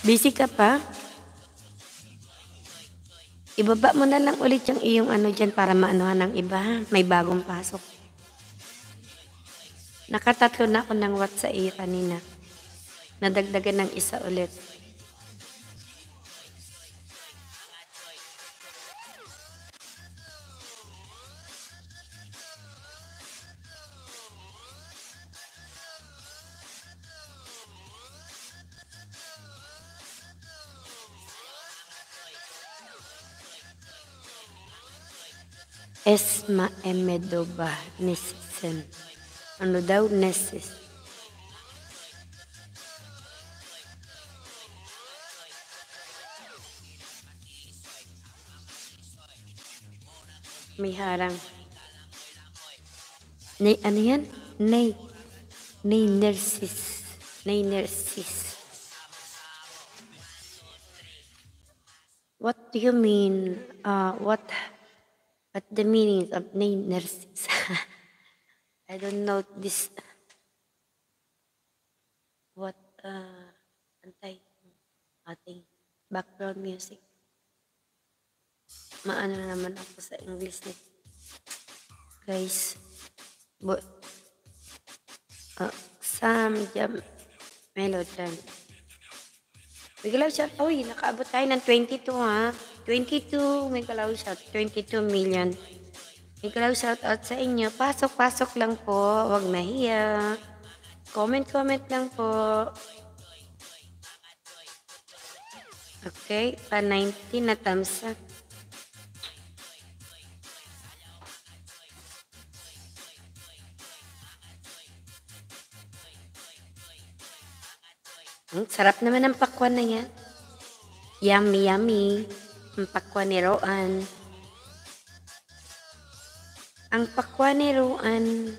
Busy ka pa? Ibaba mo na lang ulit yung iyong ano dyan para maanuhan ng iba ha. May bagong pasok. Nakatatlo na ako ng what sa iyo kanina. Nadagdagan ng isa ulit. Esma Emedoba Nesisen. Ano daw? Nesis. May harang. Ano yan? Nay Nersis. Nay Nersis. What do you mean? What the meaning of Nay Nersis? I don't know this. What antay ating background music. Maano na naman ako sa English na. Guys, Sam Jam Melodan. May siya. Uy, nakaabot tayo ng 22 ha. 22, may galaw siya. 22 million. May galaw shout out sa inyo. Pasok lang po. Huwag mahiya. Comment lang po. Okay, pa 19 na thumbs up. Sarap naman ang pakwan na yan. Yummy, yummy. Ang pakwan ni Roan. Ang pakwan ni Roan.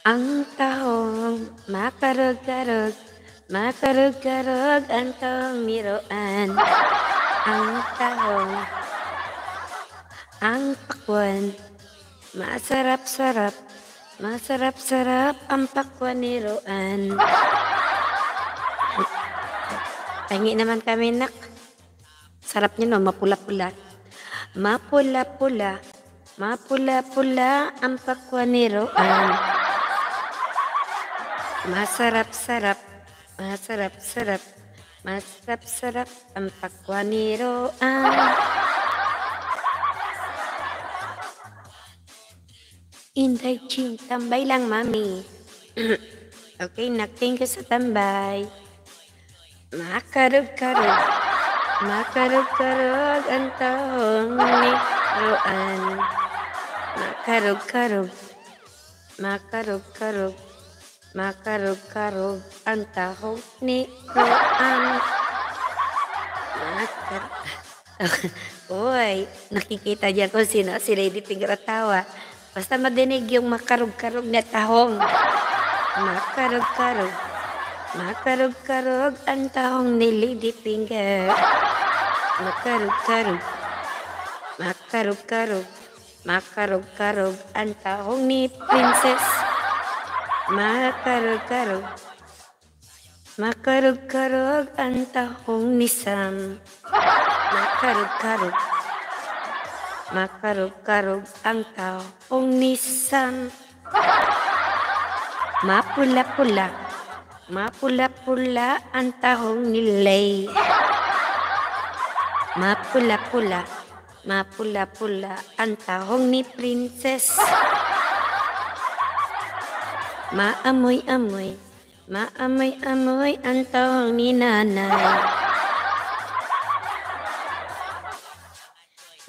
Ang tahong makarug-karug. Makarug-karug ang tahong ni Roan. Ang tahong. Ang pakwan. Masarap-sarap. Masarap-sarap ang pakwan ni Roan. Tangi naman kami, nak. Sarap niya, no? Mapula-pula. Mapula-pula. Mapula-pula ang pakwan ni Roan. Masarap-sarap. Masarap-sarap. Masarap-sarap ang pakwan ni Roan. Inday Ching, tambay lang, mami. Okay, nak, thank you sa tambay. Makarug-karug. Makarug-karug ang tahong ni Roan. Makarug-karug. Makarug-karug. Makarug-karug ang tahong ni Roan. Uy, nakikita dyan kung sino si Lady Finger tawa. Basta madinig yung makarug-karug na tahong. Makarug-karug. Makarug-karug ang tahong ni Lady Finger. Makarug-karug. Makarug-karug. Makarug-karug ang tahong ni Princess. Makarug-karug. Makarug-karug ang tahong ni Sam. Makarug-karug. Makarug-karug ang tahong ni Sam. Mapula-pula. Mapula-pula ang tahong ni Lay. Mapula-pula. Mapula-pula ang tahong ni Princess. Maamoy-amoy. Maamoy-amoy ang tahong ni Nanay.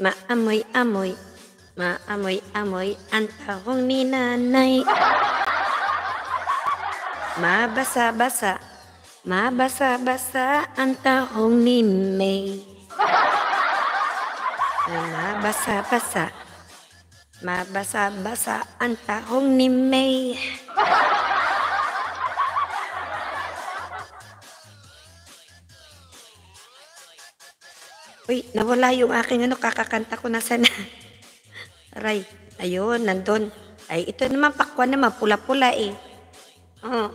Maamoy-amoy. Maamoy-amoy ang tahong ni Nanay. Mabasa-basa. Mabasa-basa ang tahong ni May. Mabasa-basa. Mabasa-basa ang tahong ni May. Uy, nawala yung aking kakakanta ko na sana. Aray, ayun, nandun. Ay, ito naman pakwan naman, pula-pula eh. Oh.